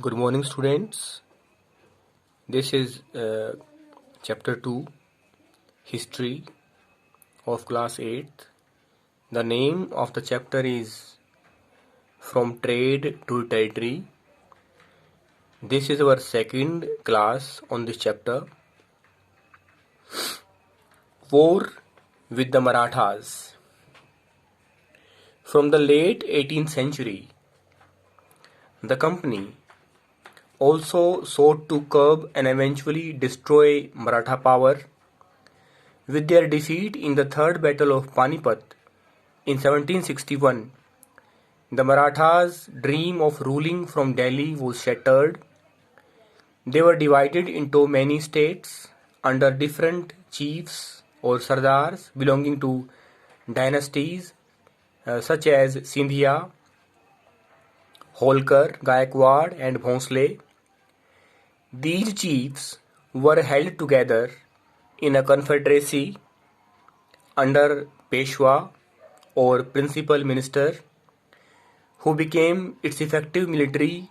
Good morning, students. This is chapter 2, History of class 8th. The name of the chapter is From Trade to Territory. This is our second class on this chapter. War with the Marathas. From the late 18th century, the company also sought to curb and eventually destroy Maratha power. With their defeat in the Third Battle of Panipat in 1761, the Marathas' dream of ruling from Delhi was shattered. They were divided into many states under different chiefs or sardars belonging to dynasties such as Sindhia, Holkar, Gaikwad and Bhonsle. These chiefs were held together in a confederacy under Peshwa or principal minister, who became its effective military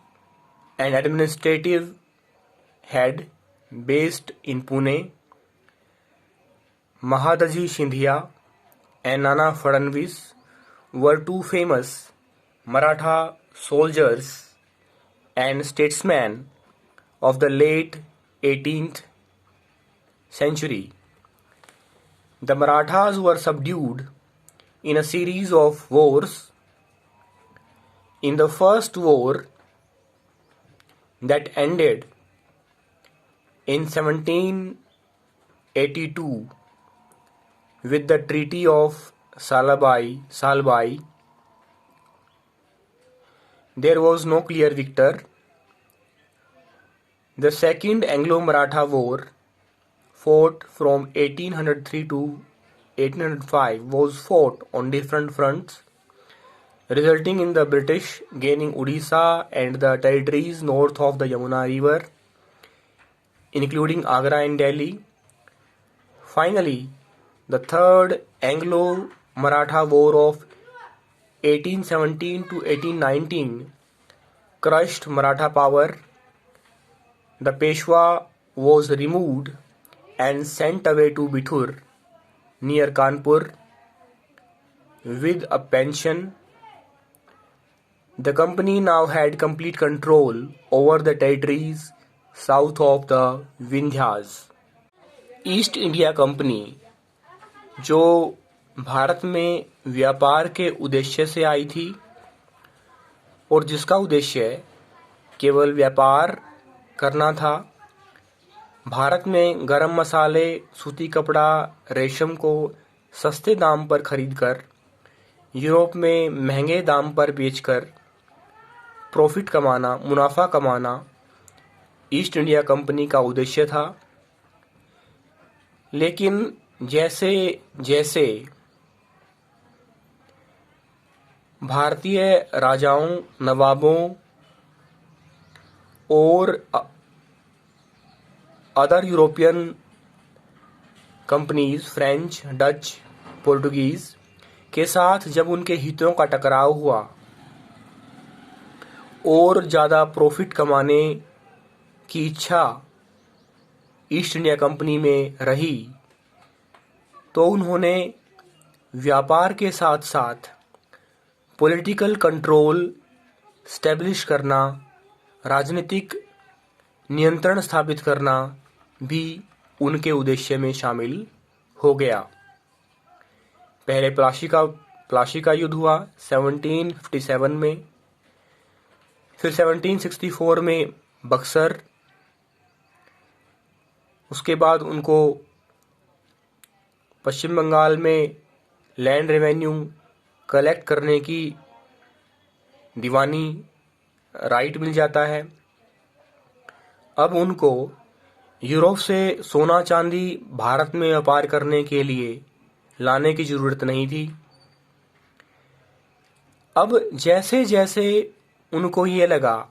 and administrative head based in Pune. Mahadaji Scindia and Nana Fadnavis were two famous Maratha soldiers and statesmen of the late 18th century. The Marathas were subdued in a series of wars. In the first war, that ended in 1782 with the Treaty of Salbai, there was no clear victor. The Second Anglo-Maratha War, fought from 1803 to 1805, was fought on different fronts, resulting in the British gaining Odisha and the territories north of the Yamuna River, including Agra and Delhi. Finally, the Third Anglo-Maratha War of 1817 to 1819 crushed Maratha power. The Peshwa was removed and sent away to Bithur, near Kanpur, with a pension. The company now had complete control over the territories south of the Vindhyas. East India company, जो भारत में व्यापार के उद्देश्य से आई थी और जिसका उद्देश्य केवल व्यापार करना था, भारत में गरम मसाले, सूती कपड़ा, रेशम को सस्ते दाम पर खरीदकर यूरोप में महंगे दाम पर बेचकर प्रॉफिट कमाना, मुनाफा कमाना ईस्ट इंडिया कंपनी का उद्देश्य था। लेकिन जैसे जैसे भारतीय राजाओं, नवाबों और other European companies, French, Dutch, Portuguese के साथ जब उनके हितों का टकराव हुआ और ज़्यादा प्रॉफिट कमाने की इच्छा ईस्ट इंडिया कंपनी में रही, तो उन्होंने व्यापार के साथ साथ पॉलिटिकल कंट्रोल स्टैब्लिश करना, राजनीतिक नियंत्रण स्थापित करना भी उनके उद्देश्य में शामिल हो गया। पहले प्लासी का युद्ध हुआ 1757 में, फिर 1764 में बक्सर। उसके बाद उनको पश्चिम बंगाल में लैंड रेवेन्यू कलेक्ट करने की दीवानी राइट मिल जाता है। अब उनको यूरोप से सोना चांदी भारत में व्यापार करने के लिए लाने की जरूरत नहीं थी। अब जैसे जैसे उनको ये लगा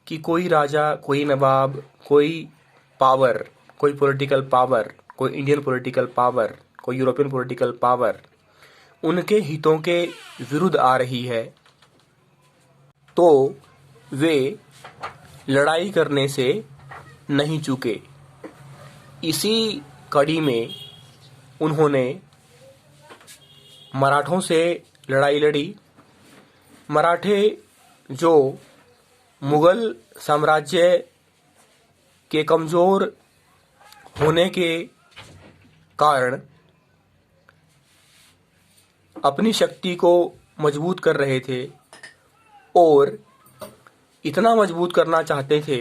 कि कोई राजा, कोई नवाब, कोई पावर, कोई पॉलिटिकल पावर, कोई इंडियन पॉलिटिकल पावर, कोई यूरोपियन पॉलिटिकल पावर उनके हितों के विरुद्ध आ रही है, तो वे लड़ाई करने से नहीं चूके। इसी कड़ी में उन्होंने मराठों से लड़ाई लड़ी। मराठे जो मुगल साम्राज्य के कमज़ोर होने के कारण अपनी शक्ति को मजबूत कर रहे थे और इतना मजबूत करना चाहते थे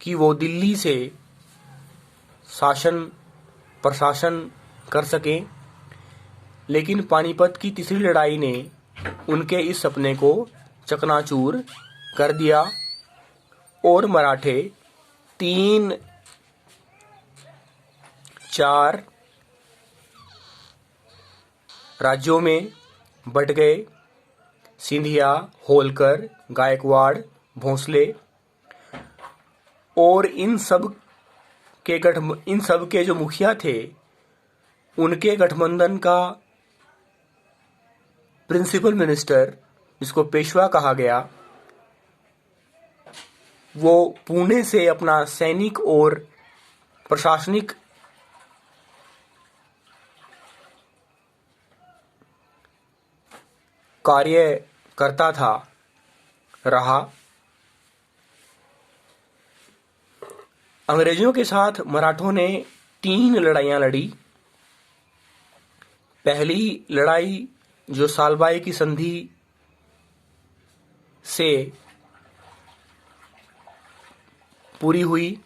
कि वो दिल्ली से शासन प्रशासन कर सकें। लेकिन पानीपत की तीसरी लड़ाई ने उनके इस सपने को चकनाचूर कर दिया और मराठे 3-4 राज्यों में बट गए। सिंधिया, होलकर, गायकवाड़, भोंसले और इन सब के जो मुखिया थे उनके गठबंधन का प्रिंसिपल मिनिस्टर, जिसको पेशवा कहा गया, वो पुणे से अपना सैनिक और प्रशासनिक कार्य करता था रहा। अंग्रेजों के साथ मराठों ने 3 लड़ाइयाँ लड़ी। पहली लड़ाई जो सालबाई की संधि से पूरी हुई।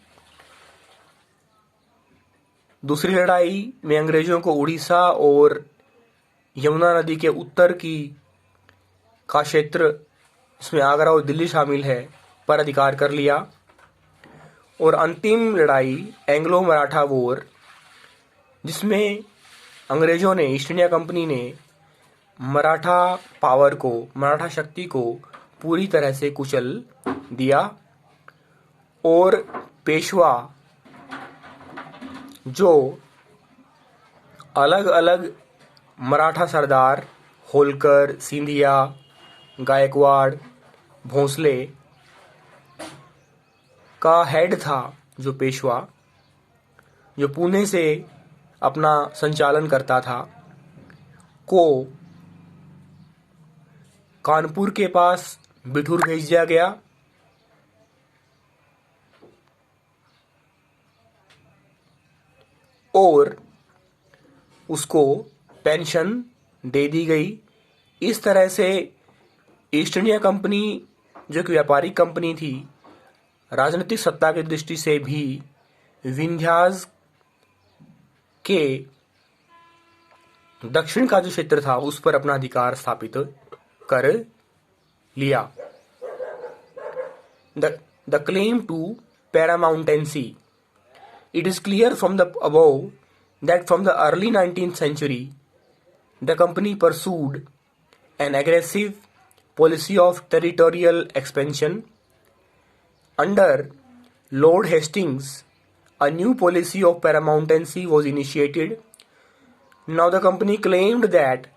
दूसरी लड़ाई में अंग्रेजों को उड़ीसा और यमुना नदी के उत्तर का क्षेत्र, इसमें आगरा और दिल्ली शामिल है, पर अधिकार कर लिया। और अंतिम लड़ाई एंग्लो मराठा वॉर, जिसमें अंग्रेजों ने, ईस्ट इंडिया कंपनी ने मराठा शक्ति को पूरी तरह से कुचल दिया और पेशवा जो अलग अलग मराठा सरदार, होलकर, सिंधिया, गायकवाड़, भोंसले का हेड था, जो पेशवा, जो पुणे से अपना संचालन करता था, को कानपुर के पास बिठूर भेज दिया गया। और उसको पेंशन दे दी गई। इस तरह से ईस्ट इंडिया कंपनी, जो एक व्यापारिक कंपनी थी, राजनीतिक सत्ता की दृष्टि से भी विंध्यास के दक्षिण का जो क्षेत्र था उस पर अपना अधिकार स्थापित कर लिया। The claim to paramountcy. It is clear from the above that from the early 19th century, the company pursued an aggressive policy of territorial expansion. Under Lord Hastings, a new policy of paramountcy was initiated. Now the company claimed that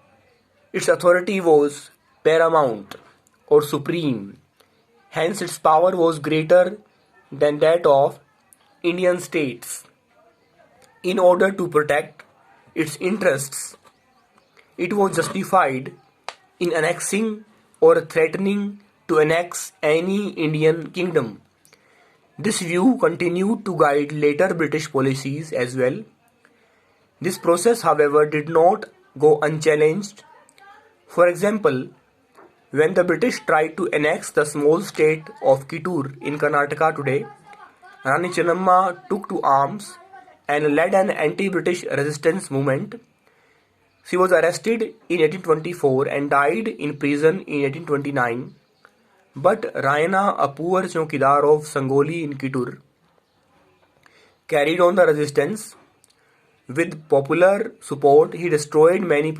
its authority was paramount or supreme. Hence its power was greater than that of Indian states. In order to protect its interests, it was justified in annexing or threatening to annex any Indian kingdom. This view continued to guide later British policies as well. This process, however, did not go unchallenged. For example, when the British tried to annex the small state of Kittur in Karnataka today, Rani Chennamma took to arms and led an anti-British resistance movement. She was arrested in 1824 and died in prison in 1829. But Raina, a poor chowkidar of Sangoli in Kittur, carried on the resistance. With popular support, he destroyed many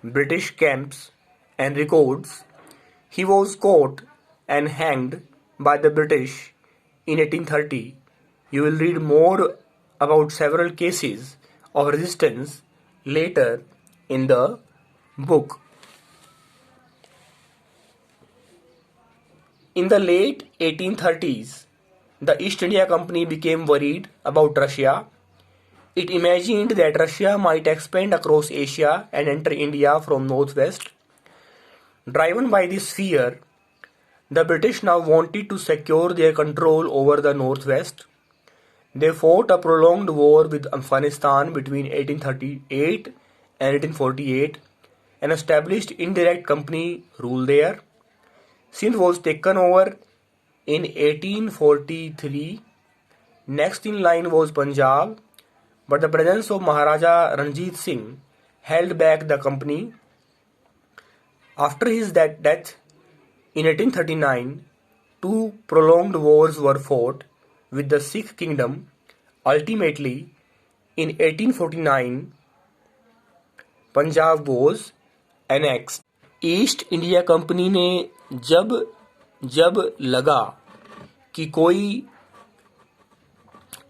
British camps and records. He was caught and hanged by the British in 1830. You will read more about several cases of resistance later in the book. In the late 1830s, the East India Company became worried about Russia. It imagined that Russia might expand across Asia and enter India from northwest. Driven by this fear, the British now wanted to secure their control over the northwest. They fought a prolonged war with Afghanistan between 1838 and 1848 and established indirect company rule there. Sindh was taken over in 1843. Next in line was Punjab, but the presence of Maharaja Ranjit Singh held back the company. After his death in 1839, two prolonged wars were fought with the Sikh kingdom. Ultimately, in 1849, Punjab was annexed. East India company ने जब लगा कि कोई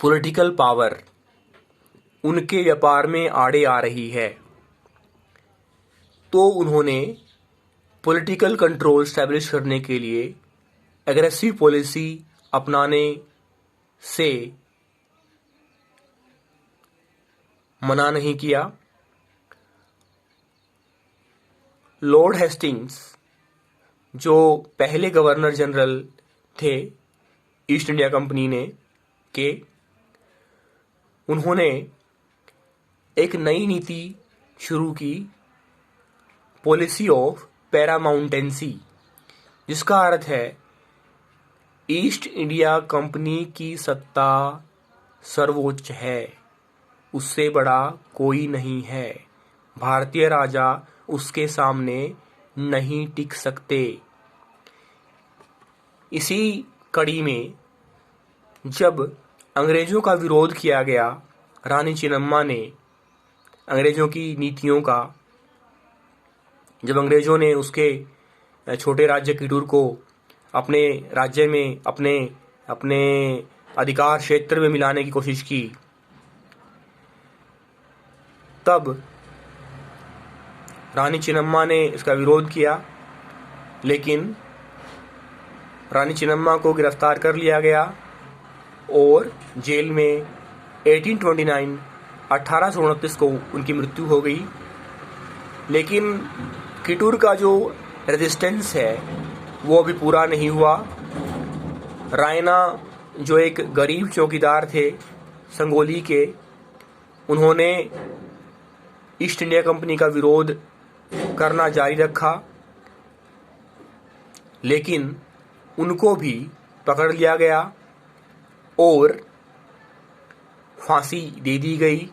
political power उनके व्यापार में आड़े आ रही है, तो उन्होंने पॉलिटिकल कंट्रोल स्टैब्लिश करने के लिए एग्रेसिव पॉलिसी अपनाने से मना नहीं किया। लॉर्ड हेस्टिंग्स, जो पहले गवर्नर जनरल थे ईस्ट इंडिया कंपनी के, उन्होंने एक नई नीति शुरू की, पॉलिसी ऑफ पैरामाउंटेंसी, जिसका अर्थ है ईस्ट इंडिया कंपनी की सत्ता सर्वोच्च है, उससे बड़ा कोई नहीं है, भारतीय राजा उसके सामने नहीं टिक सकते। इसी कड़ी में जब अंग्रेजों का विरोध किया गया, रानी चिन्नम्मा ने अंग्रेजों की नीतियों का, जब अंग्रेजों ने उसके छोटे राज्य किटूर को अपने राज्य में अपने अधिकार क्षेत्र में मिलाने की कोशिश की, तब रानी चिन्नम्मा ने इसका विरोध किया, लेकिन रानी चिन्नम्मा को गिरफ्तार कर लिया गया और जेल में 1829 को उनकी मृत्यु हो गई। लेकिन किटूर का जो रेजिस्टेंस है वो अभी पूरा नहीं हुआ। रायना, जो एक गरीब चौकीदार थे संगोली के, उन्होंने ईस्ट इंडिया कंपनी का विरोध करना जारी रखा, लेकिन उनको भी पकड़ लिया गया और फांसी दे दी गई।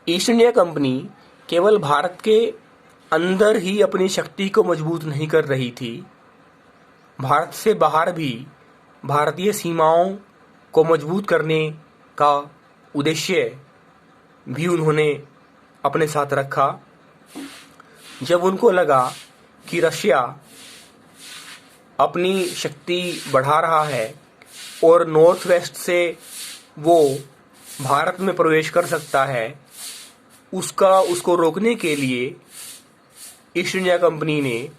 ईस्ट इंडिया कंपनी केवल भारत के अंदर ही अपनी शक्ति को मजबूत नहीं कर रही थी, भारत से बाहर भी भारतीय सीमाओं को मजबूत करने का उद्देश्य भी उन्होंने अपने साथ रखा। जब उनको लगा कि रशिया अपनी शक्ति बढ़ा रहा है और नॉर्थ वेस्ट से वो भारत में प्रवेश कर सकता है, उसको रोकने के लिए ईस्ट इंडिया कंपनी ने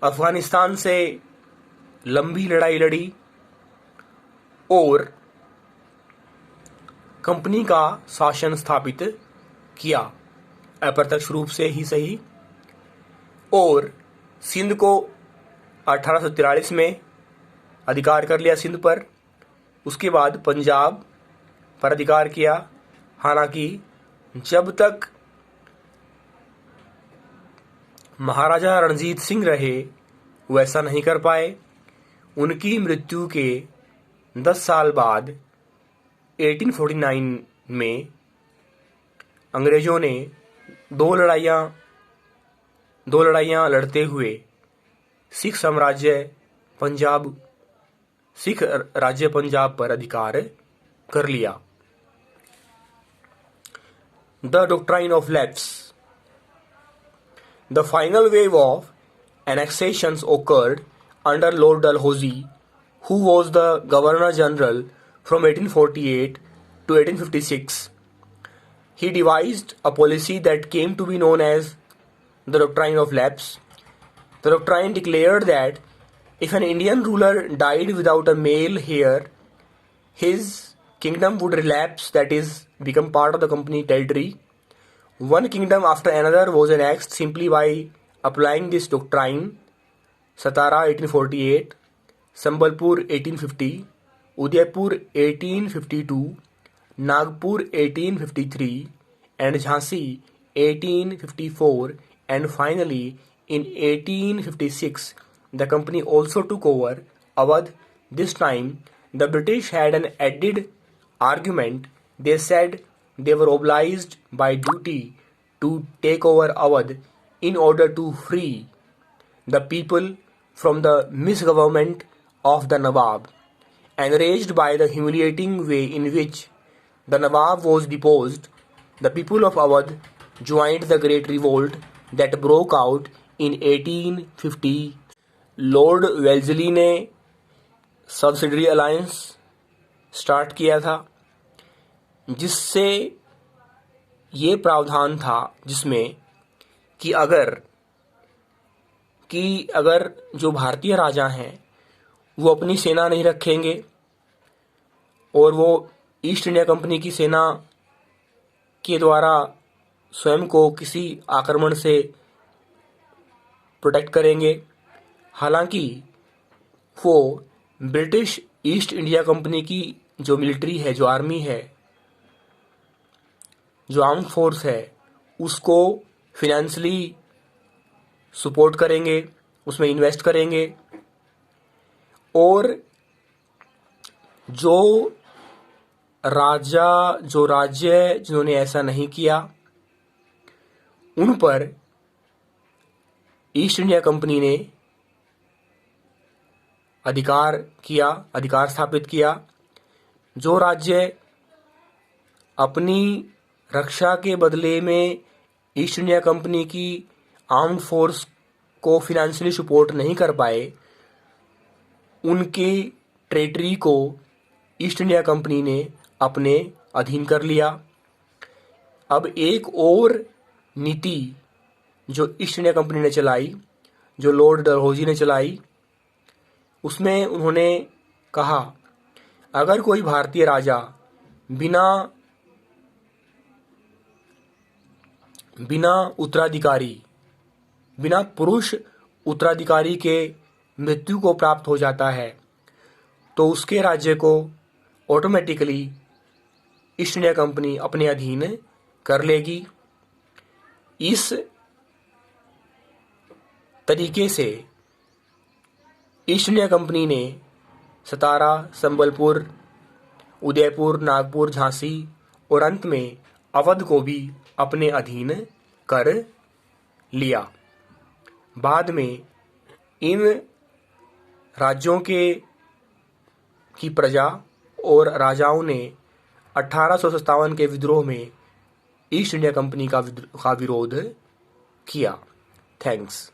अफगानिस्तान से लंबी लड़ाई लड़ी और कंपनी का शासन स्थापित किया, अप्रत्यक्ष रूप से ही सही, और सिंध को 1843 में अधिकार कर लिया सिंध पर। उसके बाद पंजाब पर अधिकार किया। हालांकि जब तक महाराजा रणजीत सिंह रहे वैसा नहीं कर पाए। उनकी मृत्यु के 10 साल बाद 1849 में अंग्रेजों ने दो लड़ाइयाँ लड़ते हुए सिख राज्य पंजाब पर अधिकार कर लिया। The doctrine of lapse. The final wave of annexations occurred under Lord Dalhousie, who was the Governor General from 1848 to 1856. He devised a policy that came to be known as the doctrine of lapse. The doctrine declared that if an Indian ruler died without a male heir, his kingdom would relapse, that is, become part of the company territory. One kingdom after another was annexed simply by applying this doctrine. Satara 1848, Sambalpur 1850, Udaipur 1852, Nagpur 1853, and Jhansi 1854, and finally in 1856 the company also took over Awadh. This time the British had an added argument. They said they were obliged by duty to take over Awadh in order to free the people from the misgovernment of the Nawab. Enraged by the humiliating way in which the Nawab was deposed, the people of Awadh joined the great revolt that broke out in 1850. Lord वेल्जली ने subsidiary alliance start किया था, जिससे ये प्रावधान था जिसमें कि अगर जो भारतीय राजा हैं वो अपनी सेना नहीं रखेंगे और वो ईस्ट इंडिया कंपनी की सेना के द्वारा स्वयं को किसी आक्रमण से प्रोटेक्ट करेंगे, हालांकि वो ब्रिटिश ईस्ट इंडिया कंपनी की जो मिलिट्री है, जो आर्मी है, जो आर्म्ड फोर्स है, उसको फिनेंशियली सपोर्ट करेंगे, उसमें इन्वेस्ट करेंगे, और जो राज्य जिन्होंने ऐसा नहीं किया उन पर ईस्ट इंडिया कंपनी ने अधिकार स्थापित किया। जो राज्य अपनी रक्षा के बदले में ईस्ट इंडिया कंपनी की आर्म्ड फोर्स को फिनेंशियली सपोर्ट नहीं कर पाए, उनकी टेरिटरी को ईस्ट इंडिया कंपनी ने अपने अधीन कर लिया। अब एक और नीति जो ईस्ट इंडिया कंपनी ने चलाई, जो लॉर्ड डलहौजी ने चलाई, उसमें उन्होंने कहा अगर कोई भारतीय राजा बिना पुरुष उत्तराधिकारी के मृत्यु को प्राप्त हो जाता है तो उसके राज्य को ऑटोमेटिकली ईस्ट इंडिया कंपनी अपने अधीन कर लेगी। इस तरीके से ईस्ट इंडिया कंपनी ने सतारा, संबलपुर, उदयपुर, नागपुर, झांसी और अंत में अवध को भी अपने अधीन कर लिया। बाद में इन राज्यों की प्रजा और राजाओं ने 1857 के विद्रोह में ईस्ट इंडिया कंपनी का विरोध किया। थैंक्स।